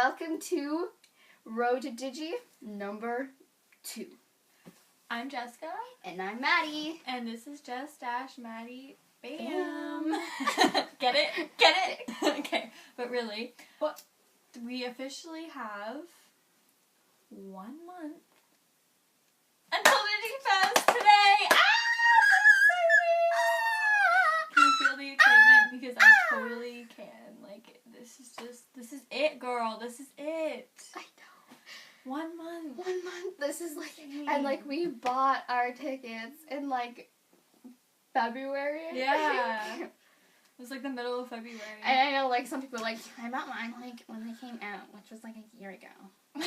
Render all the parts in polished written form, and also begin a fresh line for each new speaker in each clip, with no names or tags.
welcome to Road to Digi number 2.
I'm Jessica.
And I'm Maddie.
And this is Jess-Maddy. Bam! Get it? Get it? Okay, but really, we officially have 1 month until DigiFest today! Can you feel the excitement? Because I totally can. Like, this is it, girl. This is it.
I know.
1 month.
1 month. This is like, and like we bought our tickets in like February.
Yeah. It was like the middle of February.
And I know like some people are like, I bought mine like when they came out, which was like a year ago.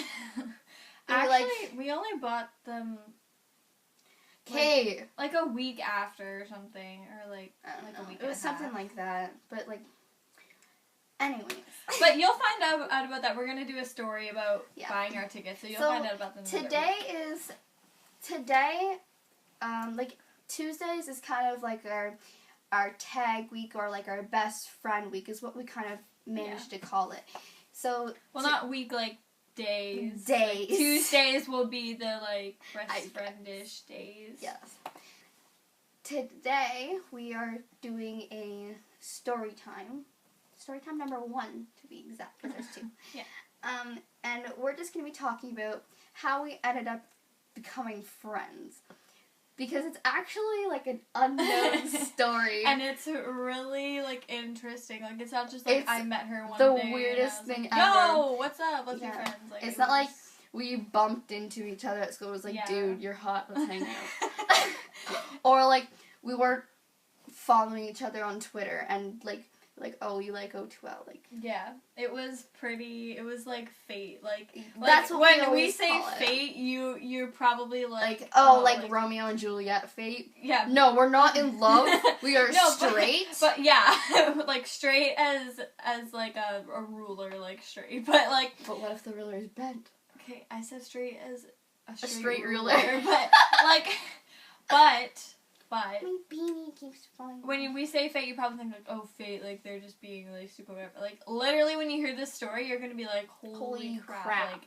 Actually, we only bought them like a week after or something, or like a week.
It was something like that, but like, anyways.
But you'll find out about that. We're gonna do a story about buying our tickets, so you'll find out about them.
Today, like Tuesdays is kind of like our tag week, or like our best friend week is what we kind of managed to call it. So
not week, like days.
Days.
Like, Tuesdays will be the like best friendish days.
Yes. Today we are doing a story time. Story time number 1 to be exact, because there's 2.
Yeah.
And we're just gonna be talking about how we ended up becoming friends. Because it's actually, like, an unknown story.
And it's really, like, interesting. Like, it's not just, like, I met her one
day.
The weirdest
thing
ever. Yo, what's up? Let's be friends. Like,
it's not like we bumped into each other at school. It was like, dude, you're hot. Let's hang out. Or, like, we weren't following each other on Twitter. And, like, oh, you like O2L. Like,
yeah. It was like fate.
That's what
when we say fate, you're probably like
Romeo and Juliet fate.
Yeah.
No, we're not in love. We are straight.
But yeah, like straight as like a ruler, like straight. But like.
But what if the ruler is bent?
Okay, I said straight as a
straight ruler.
But like, but.
My beanie keeps falling.
When we say fate, you probably think like, oh, fate, like they're just being like super whatever. Like literally, when you hear this story, you're gonna be like, holy crap.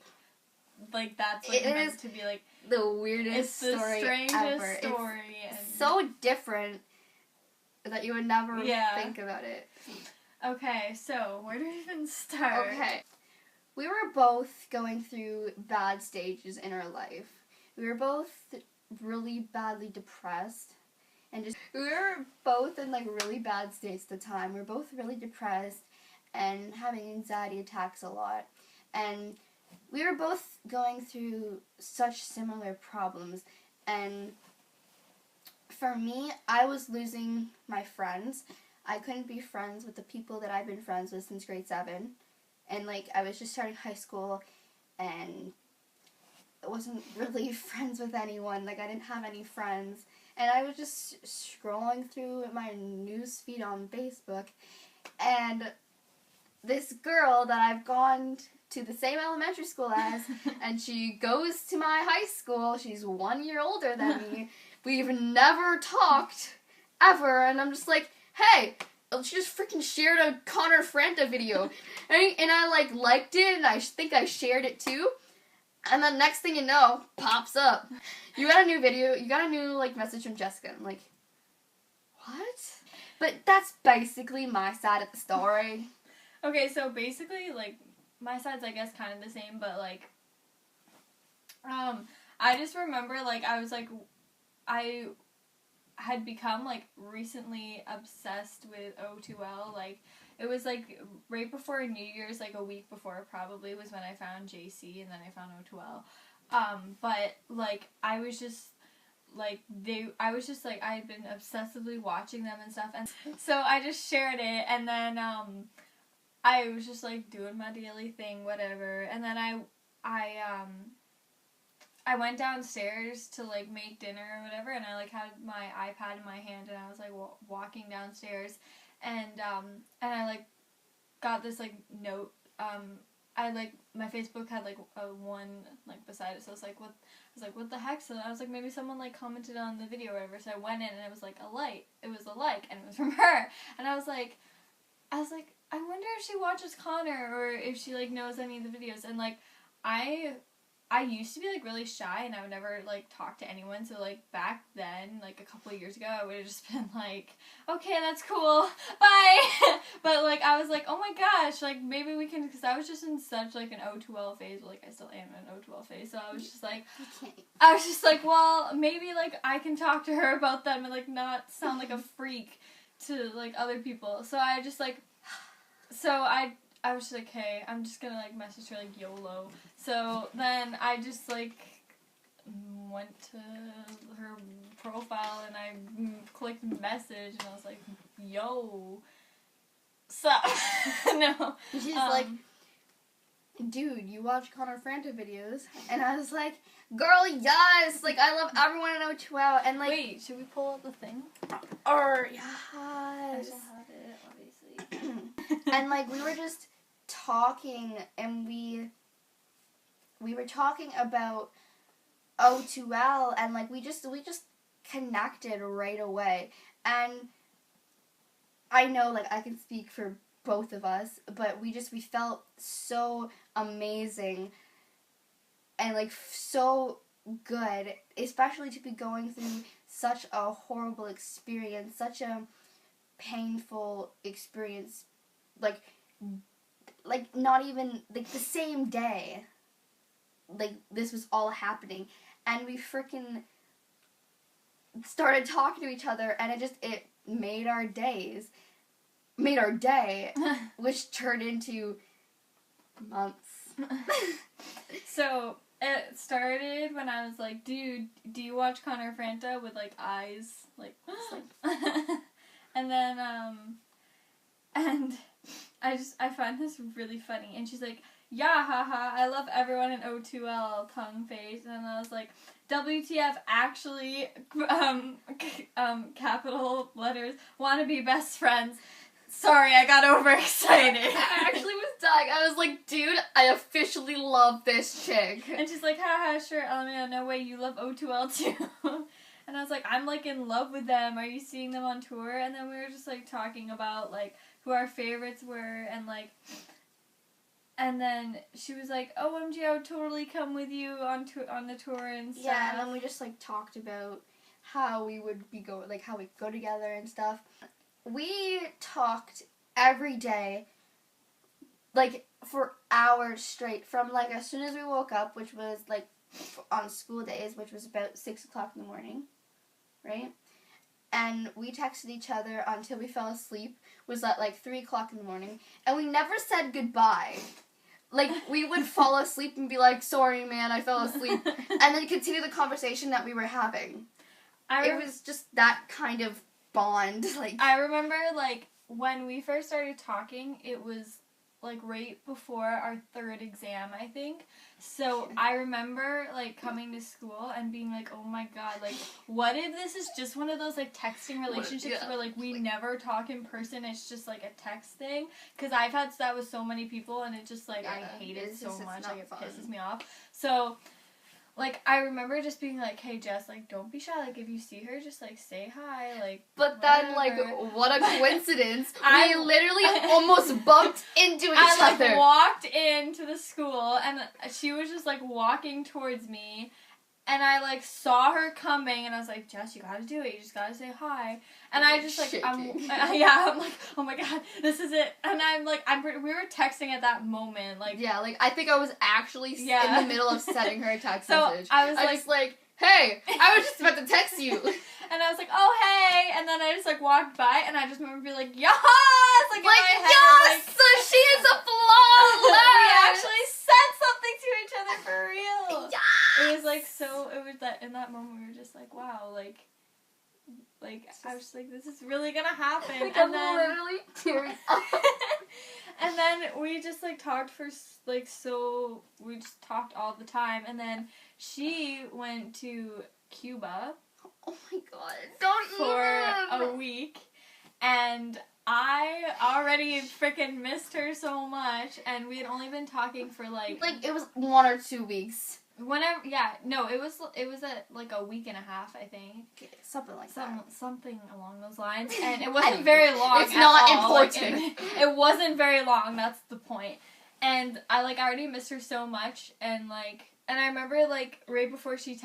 Like that's like meant to be like
the weirdest story ever.
It's the strangest story.
It's so different that you would never think about it.
Okay, so where do we even start?
Okay, we were both going through bad stages in our life. We were both really badly depressed. And we were both in, like, really bad states at the time. We were both really depressed and having anxiety attacks a lot. And we were both going through such similar problems. And for me, I was losing my friends. I couldn't be friends with the people that I've been friends with since grade 7. And, like, I was just starting high school, and I wasn't really friends with anyone. Like, I didn't have any friends. And I was just scrolling through my newsfeed on Facebook, and this girl that I've gone to the same elementary school as, and she goes to my high school. She's 1 year older than me. We've never talked, ever, and I'm just like, hey, she just freaking shared a Connor Franta video, and I, like, liked it, and I think I shared it too. And then next thing you know, pops up. You got a new video, you got a new, like, message from Jessica. I'm like, what? But that's basically my side of the story.
Okay, so basically, like, my side's, I guess, kind of the same, but, like, I just remember, like, I had become, like, recently obsessed with O2L, like, it was, like, right before New Year's, like, a week before, probably, was when I found JC, and then I found O2L. But, like, I was just, like, I had been obsessively watching them and stuff, and so I just shared it, and then, I was just, like, doing my daily thing, whatever, and then I went downstairs to, like, make dinner or whatever, and I, like, had my iPad in my hand, and I was, like, walking downstairs, and I, like, got this, like, note, my Facebook had, like, a one, like, beside it, so I was like, what the heck, so I was like, maybe someone, like, commented on the video or whatever, so I went in, and it was, like, it was a like, and it was from her, and I was like, I wonder if she watches Connor or if she, like, knows any of the videos. And, like, I used to be, like, really shy and I would never, like, talk to anyone. So, like, back then, like, a couple of years ago, I would have just been like, okay, that's cool. Bye. But, like, I was like, oh my gosh, like, maybe we can, because I was just in such, like, an O2L phase. Well, like, I still am in an O2L phase. So I was just like, well, maybe, like, I can talk to her about them and, like, not sound like a freak to, like, other people. So I just, like, I was just like, hey, I'm just gonna, like, message her, like, YOLO. So then I just, like, went to her profile and I clicked message and I was like, yo, sup? No.
She's like, dude, you watch Connor Franta videos? And I was like, girl, yes! Like, I love everyone in O2L. And, like...
Wait, should we pull up the thing?
Yes.
I still have it, obviously.
And, like, we were just talking, and we were talking about O2L, and, like, we just connected right away. And I know, like, I can speak for both of us, but we felt so amazing and, like, so good, especially to be going through such a horrible experience, such a painful experience, like not even, like, the same day, like, this was all happening, and we freaking started talking to each other, and it made our day, which turned into months.
So, it started when I was like, dude, do you watch Connor Franta with, like, eyes? Like, and then, and I find this really funny. And she's like, yeah, haha, I love everyone in O2L, tongue face. And I was like, WTF, actually, capital letters, wanna be best friends. Sorry, I got overexcited.
I actually was dying. I was like, dude, I officially love this chick.
And she's like, haha, sure, Elena, no way, you love O2L too. And I was like, I'm, like, in love with them. Are you seeing them on tour? And then we were just, like, talking about, like, who our favorites were, and, like, and then she was like, OMG, I would totally come with you on the tour and stuff.
Yeah, and then we just, like, talked about how we would be how we go together and stuff. We talked every day, like, for hours straight, from, like, as soon as we woke up, which was, like, on school days, which was about 6 o'clock in the morning, right? And we texted each other until we fell asleep, was at, like, 3 o'clock in the morning, and we never said goodbye. Like, we would fall asleep and be like, sorry, man, I fell asleep, and then continue the conversation that we were having. It was just that kind of bond, like...
I remember, like, when we first started talking, it was, like, right before our third exam, I think. So I remember, like, coming to school and being like, oh my god, like, what if this is just one of those, like, texting relationships where, like, we never talk in person, it's just, like, a text thing? Because I've had that with so many people, and it just, like, I hate it so much, like, it pisses me off. So... like, I remember just being like, hey, Jess, like, don't be shy. Like, if you see her, just, like, say hi. Like,
but then, like, what a coincidence. We literally almost bumped into each other.
I, like, walked into the school, and she was just, like, walking towards me. And I, like, saw her coming, and I was like, Jess, you gotta do it. You just gotta say hi. And I just, like, I'm like, oh my god, this is it. And I'm like, we were texting at that moment, like.
Yeah, like, I think I was actually in the middle of sending her a text message.
I was
like, hey, I was just about to text you.
And I was like, oh, hey. And then I just, like, walked by, and I just remember being like, yes! Like, in my head,
yes! So she is a flawless!
We actually said something to each other for real.
Yes!
It was, like, so, it was that, in that moment, we were just like, wow, like, I was just like, this is really gonna happen.
Like,
and
I'm literally tearing up.
And then we just, like, talked for, like, we just talked all the time. And then she went to Cuba.
Oh my god, don't
for a week, and I already freaking missed her so much, and we had only been talking for, like,
it was 1 or 2 weeks.
Whenever, no, it was like a week and a half, I think.
Something like that.
Something along those lines, and it wasn't very long.
It's not
all.
important.
Like, it wasn't very long. That's the point. And I already missed her so much, and I remember right before she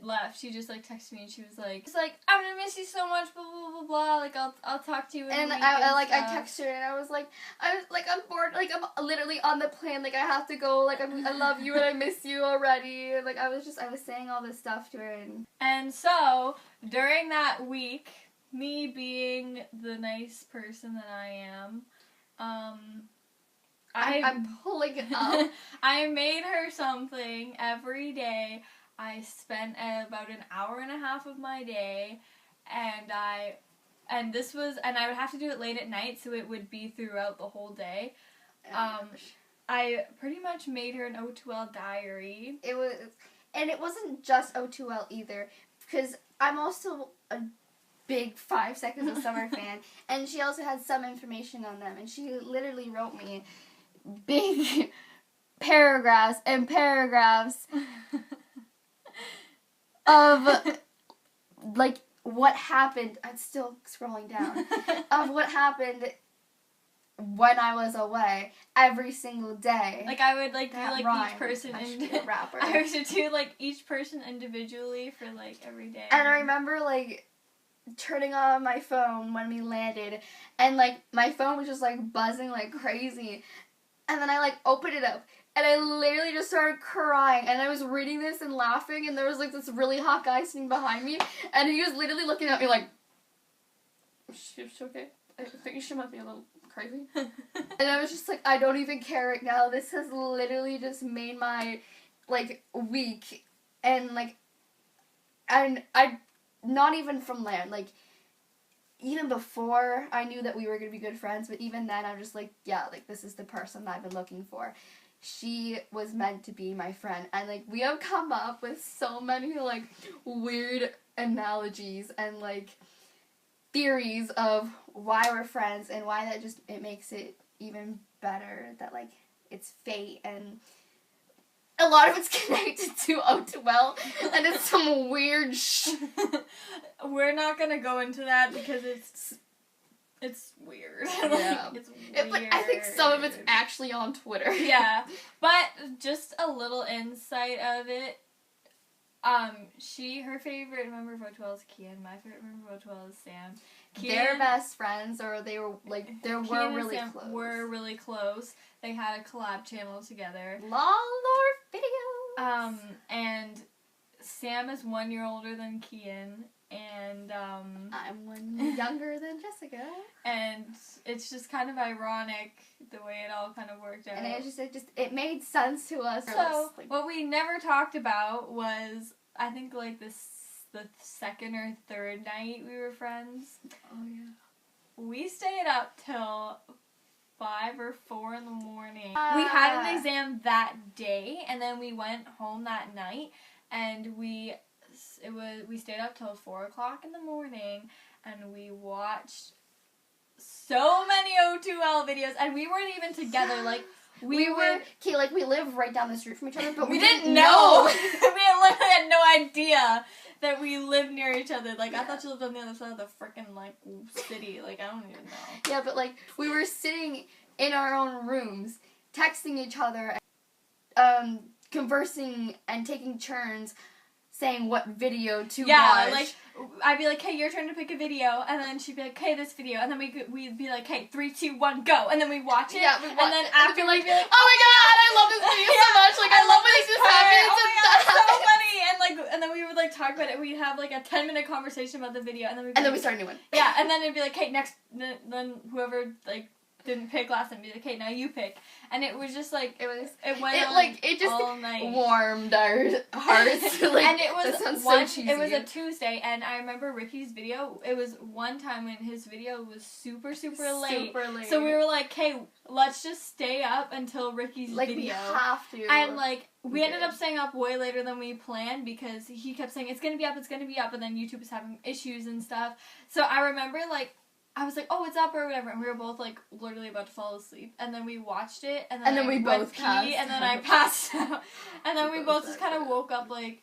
left, she just texted me and she was like, I'm gonna miss you so much, blah blah blah blah. Like I'll talk to you.
And I texted her and I was like I'm bored. Like I'm literally on the plane. Like I have to go. Like I love you and I miss you already. And I was saying all this stuff to her
and so during that week, me being the nice person that I am,
I'm pulling it up.
I made her something every day. I spent about an hour and a half of my day, and I would have to do it late at night, so it would be throughout the whole day. I pretty much made her an O2L diary.
It wasn't just O2L either, because I'm also a big 5 Seconds of Summer fan, and she also had some information on them, and she literally wrote me big paragraphs and paragraphs of what happened. I'm still scrolling down of what happened when I was away every single day.
I would do each person
rapper.
I would do each person individually for every day.
And I remember turning on my phone when we landed, and my phone was just buzzing like crazy. And then I opened it up, and I literally just started crying, and I was reading this and laughing, and there was this really hot guy sitting behind me, and he was literally looking at me is she okay? I think she might be a little crazy. And I was just I don't even care right now. This has literally just made my week, and I not even from land, even before I knew that we were going to be good friends, but even then I'm just this is the person that I've been looking for. She was meant to be my friend, and we have come up with so many weird analogies and theories of why we're friends and why that just it makes it even better that it's fate, and a lot of it's connected to O2L, and it's some weird
We're not gonna go into that because it's weird.
Yeah.
It's weird.
I think some of it's actually on Twitter.
Yeah, but just a little insight of it. Her favorite member of O2L is Kian. My favorite member of O2L is Sam.
They're best friends, or they were
Kian
really
and Sam
close.
Were really close. They had a collab channel together.
Lolor videos.
And Sam is 1 year older than Kian, and
I'm 1 year younger than Jessica.
And it's just kind of ironic the way it all kind of worked out.
And it made sense to us.
So what we never talked about was, I think the second or third night we were friends.
Oh yeah.
We stayed up till 5 or 4 in the morning. We had an exam that day, and then we went home that night, and we stayed up till 4 o'clock in the morning, and we watched so many O2L videos, and we weren't even together. We
live right down the street from each other, but
we didn't know. We literally had no idea that we lived near each other. I thought you lived on the other side of the frickin' city. I don't even know.
Yeah, but we were sitting in our own rooms, texting each other, conversing and taking turns saying what video to watch.
Yeah, I'd be hey, your turn to pick a video, and then she'd be hey, this video, and then we'd be hey, 3, 2, 1, go, and then we watch it.
Yeah,
and then after we'd be
oh my god, I love this video so much. I love when this just happens.
Oh my god, it's so funny. And then we would talk about it. We'd have a 10-minute conversation about the video, and then we start
a new one.
Yeah, and then it'd be hey, next. Then whoever didn't pick last time, be hey, now you pick. And it was just it just all night.
Warmed our hearts.
And it was
so cheesy.
It was a Tuesday, and I remember Ricky's video. It was one time when his video was super late.
Super late.
So we were hey, let's just stay up until Ricky's video.
We have to.
And we ended up staying up way later than we planned because he kept saying it's gonna be up, and then YouTube was having issues and stuff. So I remember I was like, oh, it's up or whatever, and we were both like literally about to fall asleep, and then we watched it, and then
we
went
both
pee,
passed
and then I passed out, and then we both just kind of
out.
woke up like,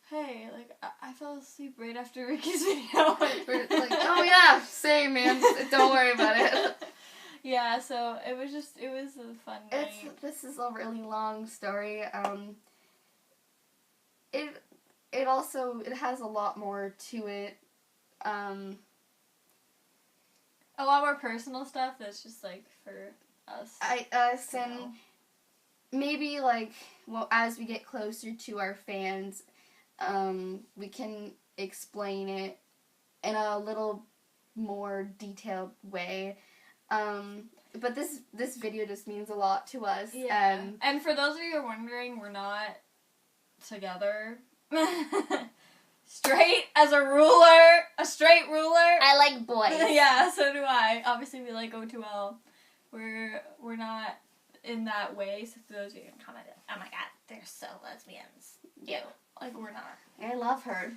hey, like I fell asleep right after Ricky's video.
We're like, oh yeah, same man, don't worry about it.
Yeah, so it was a fun night.
This is a really long story. It also has a lot more to it.
A lot more personal stuff that's just like for us.
And maybe like, well, as we get closer to our fans, we can explain it in a little more detailed way. But this video just means a lot to us.
Yeah. And for those of you who are wondering, we're not together. Straight as a ruler, a straight ruler.
I like boys.
Yeah, so do I. Obviously, we like O2L. We're not in that way. So for those of you who comment, oh my god, they're so lesbians.
Yeah.
Like we're not.
I love her.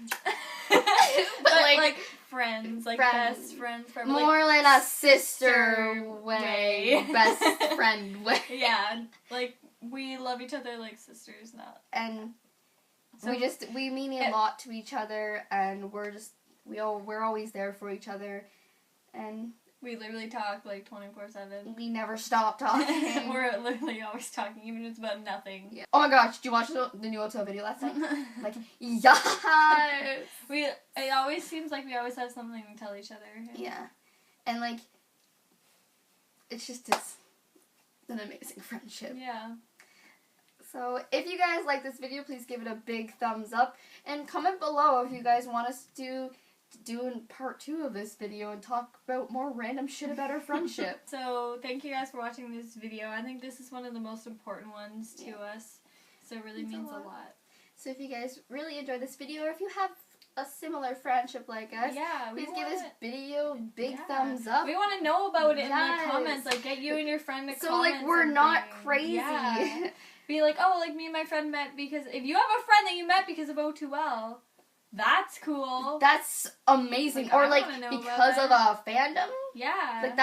but like friends, like best friends.
More like a sister way, best friend way.
Yeah, like we love each other like sisters, not.
And so we mean a lot to each other, and we're always there for each other, and
we literally talk like 24/7.
We never stop talking.
We're literally always talking, even if it's about nothing.
Yeah. Oh my gosh, did you watch the new O2L video last night? Like, yes!
It always seems like we always have something to tell each other.
Yeah. And like, it's an amazing friendship.
Yeah.
So, if you guys like this video, please give it a big thumbs up, and comment below if you guys want us to do in part 2 of this video and talk about more random shit about our friendship.
So, thank you guys for watching this video. I think this is one of the most important ones to us, so it really means a lot.
So, if you guys really enjoyed this video, or if you have a similar friendship like us, please give this video a big thumbs up.
We want to know about it in the comments. Like, get you and your friend to comment.
So, like, we're not crazy.
Yeah. Be like, oh, like, me and my friend met because... If you have a friend that you met because of O2L, that's cool.
That's amazing.
Like,
or, like, because of a fandom.
Yeah.
Like,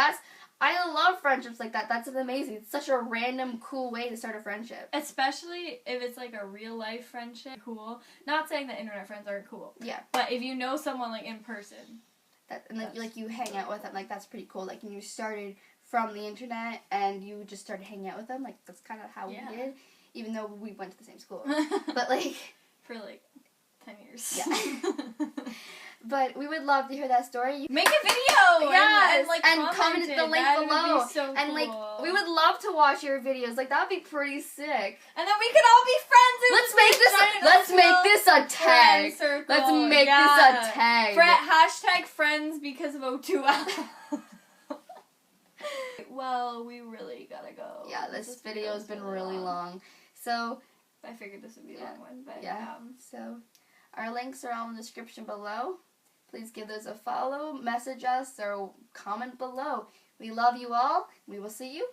I love friendships like that. That's amazing. It's such a random, cool way to start a friendship.
Especially if it's, like, a real-life friendship. Cool. Not saying that internet friends aren't cool.
Yeah.
But if you know someone, like, in person.
Like, you hang out with them. Like, that's pretty cool. Like, and you started from the internet and you just started hanging out with them. Like, that's kind of how we did. Even though we went to the same school. But, like...
For, like, 10 years.
Yeah. But we would love to hear that story.
Make a video!
Yes!
And
comment the link below.
Would be so
and,
cool.
like, we would love to watch your videos. Like, that would be pretty sick.
And then we could all be friends in
Let's make this a tag. Let's make this a tag.
Hashtag friends because of O2L. Well, we really gotta go.
Yeah, this video's been really long. So,
I figured this would be a long one, but
so our links are all in the description below. Please give those a follow, message us, or comment below. We love you all. We will see you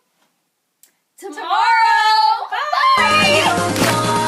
tomorrow. Bye!